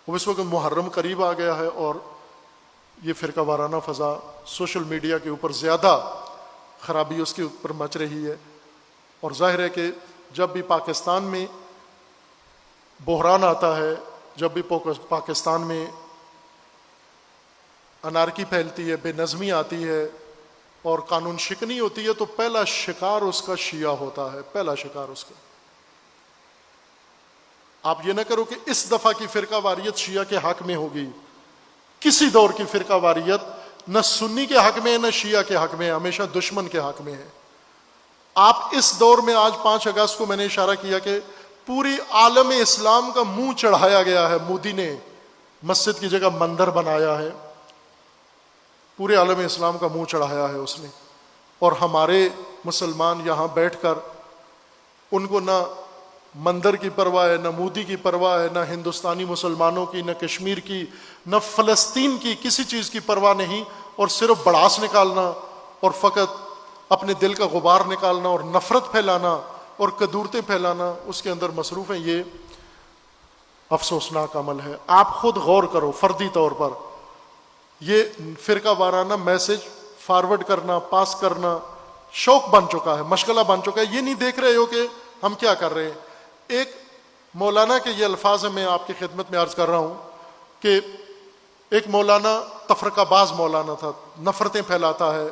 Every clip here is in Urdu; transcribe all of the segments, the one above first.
اب اس وقت محرم قریب آ گیا ہے اور یہ فرقہ وارانہ فضا سوشل میڈیا کے اوپر زیادہ خرابی اس کے اوپر مچ رہی ہے، اور ظاہر ہے کہ جب بھی پاکستان میں بحران آتا ہے، جب بھی پاکستان میں انارکی پھیلتی ہے، بے نظمی آتی ہے اور قانون شکنی ہوتی ہے، تو پہلا شکار اس کا شیعہ ہوتا ہے، پہلا شکار اس کا۔ آپ یہ نہ کرو کہ اس دفعہ کی فرقہ واریت شیعہ کے حق میں ہوگی، کسی دور کی فرقہ واریت نہ سنی کے حق میں ہے نہ شیعہ کے حق میں ہے، ہمیشہ دشمن کے حق میں ہے۔ آپ اس دور میں، آج 5 اگست کو میں نے اشارہ کیا کہ پوری عالم اسلام کا منہ چڑھایا گیا ہے، مودی نے مسجد کی جگہ مندر بنایا ہے، پورے عالم اسلام کا منہ چڑھایا ہے اس نے، اور ہمارے مسلمان یہاں بیٹھ کر ان کو نہ مندر کی پرواہ ہے، نہ مودی کی پرواہ ہے، نہ ہندوستانی مسلمانوں کی، نہ کشمیر کی، نہ فلسطین کی، کسی چیز کی پرواہ نہیں، اور صرف بڑاس نکالنا اور فقط اپنے دل کا غبار نکالنا اور نفرت پھیلانا اور کدورتیں پھیلانا اس کے اندر مصروف ہیں۔ یہ افسوسناک عمل ہے۔ آپ خود غور کرو فردی طور پر، یہ فرقہ وارانہ میسج فارورڈ کرنا، پاس کرنا شوق بن چکا ہے، مشغلہ بن چکا ہے۔ یہ نہیں دیکھ رہے ہو کہ ہم کیا کر رہے ہیں۔ ایک مولانا کے یہ الفاظ ہیں، میں آپ کی خدمت میں عرض کر رہا ہوں کہ ایک مولانا تفرقہ باز مولانا تھا، نفرتیں پھیلاتا ہے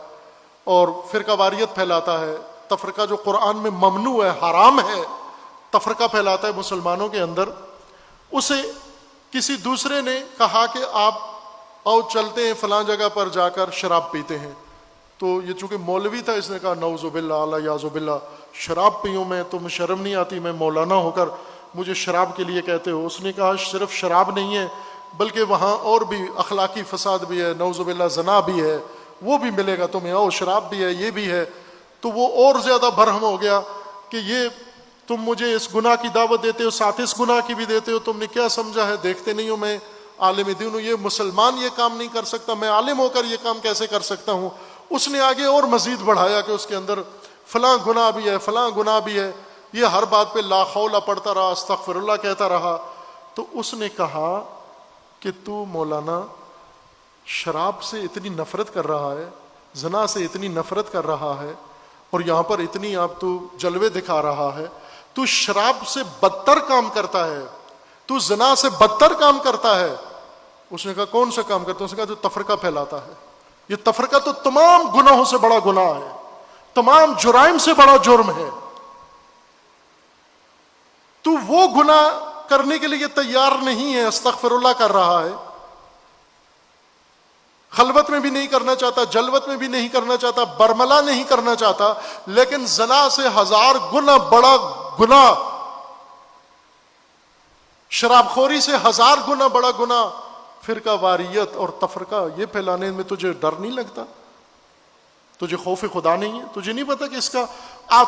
اور فرقہ واریت پھیلاتا ہے، تفرقہ جو قرآن میں ممنوع ہے، حرام ہے، تفرقہ پھیلاتا ہے مسلمانوں کے اندر۔ اسے کسی دوسرے نے کہا کہ آپ آؤ چلتے ہیں فلاں جگہ پر جا کر شراب پیتے ہیں، تو یہ چونکہ مولوی تھا، اس نے کہا نعوذ باللہ، اللہ یعوذ باللہ، شراب پیوں میں؟ تم شرم نہیں آتی؟ میں مولانا ہو کر مجھے شراب کے لیے کہتے ہو؟ اس نے کہا صرف شراب نہیں ہے بلکہ وہاں اور بھی اخلاقی فساد بھی ہے، نعوذ باللہ زنا بھی ہے، وہ بھی ملے گا تمہیں، اور شراب بھی ہے، یہ بھی ہے۔ تو وہ اور زیادہ برہم ہو گیا کہ یہ تم مجھے اس گناہ کی دعوت دیتے ہو، ساتھ اس گناہ کی بھی دیتے ہو، تم نے کیا سمجھا ہے؟ دیکھتے نہیں ہو میں عالم دین ہوں، یہ مسلمان یہ کام نہیں کر سکتا، میں عالم ہو کر یہ کام کیسے کر سکتا ہوں؟ اس نے آگے اور مزید بڑھایا کہ اس کے اندر فلاں گناہ بھی ہے، فلاں گناہ بھی ہے، یہ ہر بات پہ لا حول پڑھتا رہا، استغفر اللہ کہتا رہا۔ تو اس نے کہا کہ تو مولانا شراب سے اتنی نفرت کر رہا ہے، زنا سے اتنی نفرت کر رہا ہے، اور یہاں پر اتنی آپ تو جلوے دکھا رہا ہے، تو شراب سے بدتر کام کرتا ہے، تو زنا سے بدتر کام کرتا ہے۔ اس نے کہا کون سا کام کرتا ہے؟ اس نے کہا تو تفرقہ پھیلاتا ہے۔ یہ تفرقہ تو تمام گناہوں سے بڑا گناہ ہے، تمام جرائم سے بڑا جرم ہے۔ تو وہ گناہ کرنے کے لیے تیار نہیں ہے، استغفر اللہ کر رہا ہے، خلوت میں بھی نہیں کرنا چاہتا، جلوت میں بھی نہیں کرنا چاہتا، برملا نہیں کرنا چاہتا، لیکن زنا سے 1000 گنا بڑا گناہ، شراب خوری سے 1000 گنا بڑا گناہ، فرقہ واریت اور تفرقہ یہ پھیلانے میں تجھے ڈر نہیں لگتا؟ تجھے خوف خدا نہیں ہے؟ تجھے نہیں پتا کہ اس کا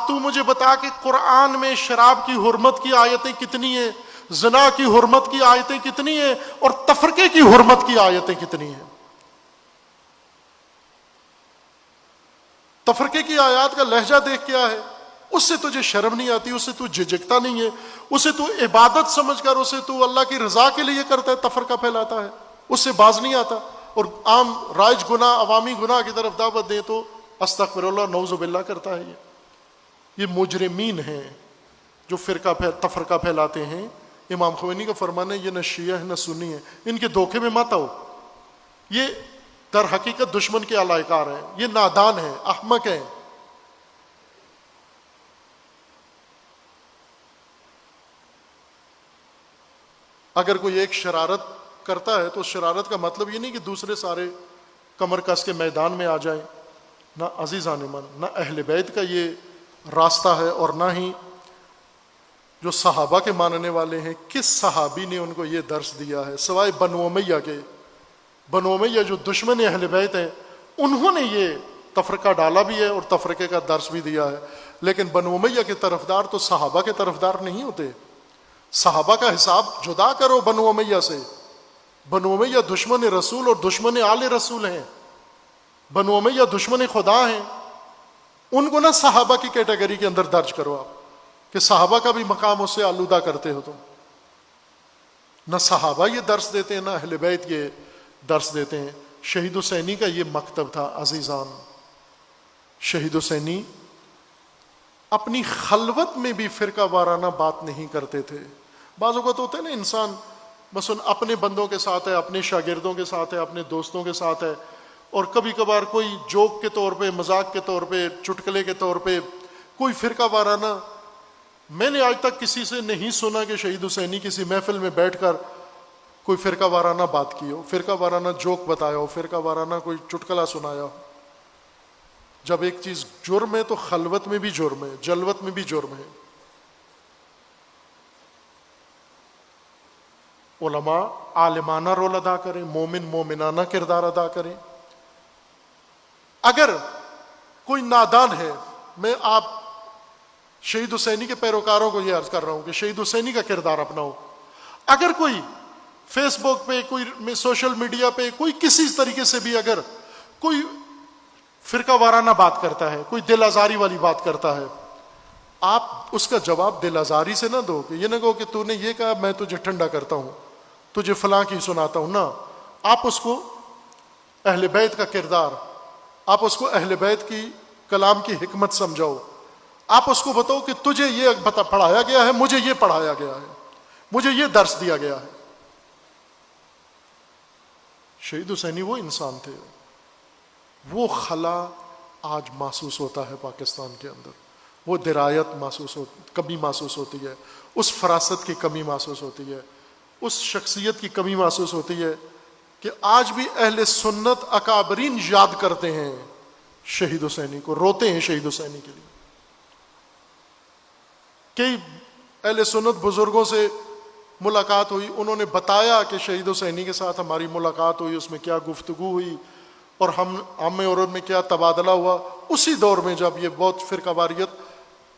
تو مجھے بتا کہ قرآن میں شراب کی حرمت کی آیتیں کتنی ہیں، زنا کی حرمت کی آیتیں کتنی ہیں، اور تفرقے کی حرمت کی آیتیں کتنی ہیں؟ تفرقے کی آیات کا لہجہ دیکھ کیا ہے، اس سے تجھے شرم نہیں آتی، اس سے تو جھجکتا نہیں ہے، اسے تو عبادت سمجھ کر اسے تو اللہ کی رضا کے لیے کرتا ہے، تفرقہ پھیلاتا ہے، اس سے باز نہیں آتا۔ اور عام رائج گناہ، عوامی گناہ کی طرف دعوت دیں تو استغفر اللہ نعوذ باللہ کرتا ہے۔ یہ مجرمین ہیں جو تفرقہ پھیلاتے ہیں۔ امام خمینی کا فرمان ہے یہ نہ شیعہ ہے نہ سنی ہے، ان کے دھوکے میں مت آؤ، یہ در حقیقت دشمن کے اعلی کار ہیں، یہ نادان ہیں، احمق ہیں۔ اگر کوئی ایک شرارت کرتا ہے تو شرارت کا مطلب یہ نہیں کہ دوسرے سارے کمر کس کے میدان میں آ جائیں، نہ عزیزان من، نہ اہل بیت کا یہ راستہ ہے، اور نہ ہی جو صحابہ کے ماننے والے ہیں۔ کس صحابی نے ان کو یہ درس دیا ہے سوائے بنو امیہ کے؟ بنو امیہ جو دشمن اہل بیت ہیں، انہوں نے یہ تفرقہ ڈالا بھی ہے اور تفرقے کا درس بھی دیا ہے، لیکن بنو امیہ کے طرفدار تو صحابہ کے طرفدار نہیں ہوتے۔ صحابہ کا حساب جدا کرو بنو امیہ سے۔ بنو امیہ دشمن رسول اور دشمن آل رسول ہیں، بنو امیہ دشمن خدا ہیں، ان کو نہ صحابہ کی کیٹیگری کے اندر درج کرو آپ کہ صحابہ کا بھی مقام اس سے آلودہ کرتے ہو تم۔ نہ صحابہ یہ درس دیتے ہیں، نہ اہل بیت یہ درس دیتے ہیں۔ شہید حسینی کا یہ مکتب تھا عزیزان۔ شہید حسینی اپنی خلوت میں بھی فرقہ وارانہ بات نہیں کرتے تھے۔ بعض اوقات ہوتا ہے نا انسان مثلا اپنے بندوں کے ساتھ ہے، اپنے شاگردوں کے ساتھ ہے، اپنے دوستوں کے ساتھ ہے، اور کبھی کبھار کوئی جوک کے طور پہ، مذاق کے طور پہ، چٹکلے کے طور پہ کوئی فرقہ وارانہ، میں نے آج تک کسی سے نہیں سنا کہ شہید حسینی کسی محفل میں بیٹھ کر کوئی فرقہ وارانہ بات کی ہو، فرقہ وارانہ جوک بتایا ہو، فرقہ وارانہ کوئی چٹکلا سنایا ہو۔ جب ایک چیز جرم ہے تو خلوت میں بھی جرم ہے، جلوت میں بھی جرم ہے۔ علماء عالمانہ رول ادا کریں، مومن مومنانہ کردار ادا کریں۔ اگر کوئی نادان ہے، میں آپ شہید حسینی کے پیروکاروں کو یہ عرض کر رہا ہوں کہ شہید حسینی کا کردار اپناؤ۔ اگر کوئی فیس بک پہ، کوئی سوشل میڈیا پہ، کوئی کسی طریقے سے بھی اگر کوئی فرقہ وارانہ بات کرتا ہے، کوئی دل آزاری والی بات کرتا ہے، آپ اس کا جواب دل آزاری سے نہ دو، کہ یہ نہ کہو کہ تو نے یہ کہا میں تجھے ٹھنڈا کرتا ہوں، تجھے فلاں کی سناتا ہوں۔ نہ، آپ اس کو اہل بیت کا کردار، آپ اس کو اہل بیت کی کلام کی حکمت سمجھاؤ۔ آپ اس کو بتاؤ کہ تجھے یہ پڑھایا گیا ہے، مجھے یہ پڑھایا گیا ہے، مجھے یہ درس دیا گیا ہے۔ شہید حسینی وہ انسان تھے، وہ خلا آج محسوس ہوتا ہے پاکستان کے اندر، وہ درایت کمی محسوس ہوتی ہے، اس فراست کی کمی محسوس ہوتی ہے، اس شخصیت کی کمی محسوس ہوتی ہے کہ آج بھی اہل سنت اکابرین یاد کرتے ہیں شہید حسینی کو، روتے ہیں شہید حسینی کے لیے۔ کئی اہل سنت بزرگوں سے ملاقات ہوئی، انہوں نے بتایا کہ شہید حسینی کے ساتھ ہماری ملاقات ہوئی، اس میں کیا گفتگو ہوئی اور ہم اور ان میں کیا تبادلہ ہوا۔ اسی دور میں جب یہ بہت فرقہ واریت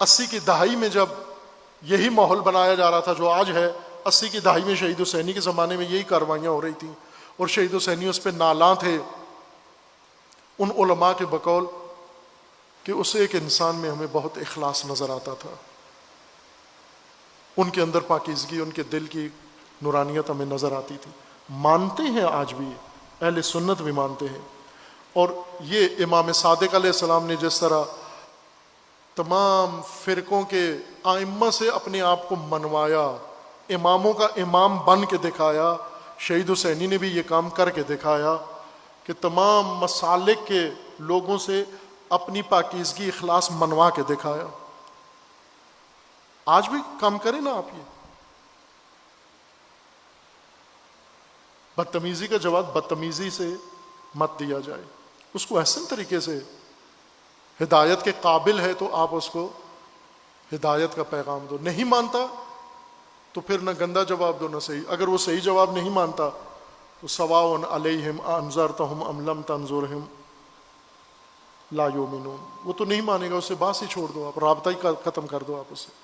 80 کی دہائی میں جب یہی ماحول بنایا جا رہا تھا جو آج ہے، 80 کی دہائی میں شہید حسینی کے زمانے میں یہی کاروائیاں ہو رہی تھیں، اور شہید حسینی اس پہ نالاں تھے ان علماء کے بقول کہ اس ایک انسان میں ہمیں بہت اخلاص نظر آتا تھا، ان کے اندر پاکیزگی، ان کے دل کی نورانیت ہمیں نظر آتی تھی۔ مانتے ہیں آج بھی، اہل سنت بھی مانتے ہیں۔ اور یہ امام صادق علیہ السلام نے جس طرح تمام فرقوں کے ائمہ سے اپنے آپ کو منوایا، اماموں کا امام بن کے دکھایا، شہید حسینی نے بھی یہ کام کر کے دکھایا کہ تمام مسالک کے لوگوں سے اپنی پاکیزگی اخلاص منوا کے دکھایا۔ آج بھی کام کریں نا آپ، یہ بدتمیزی کا جواب بدتمیزی سے مت دیا جائے، اس کو احسن طریقے سے، ہدایت کے قابل ہے تو آپ اس کو ہدایت کا پیغام دو۔ نہیں مانتا تو پھر نہ گندا جواب دو نہ صحیح۔ اگر وہ صحیح جواب نہیں مانتا تو سواء علیہم انذرتہم ام لم تنذرہم لا یؤمنون، وہ تو نہیں مانے گا، اس سے بات ہی چھوڑ دو، آپ رابطہ ہی ختم کر دو آپ اس سے۔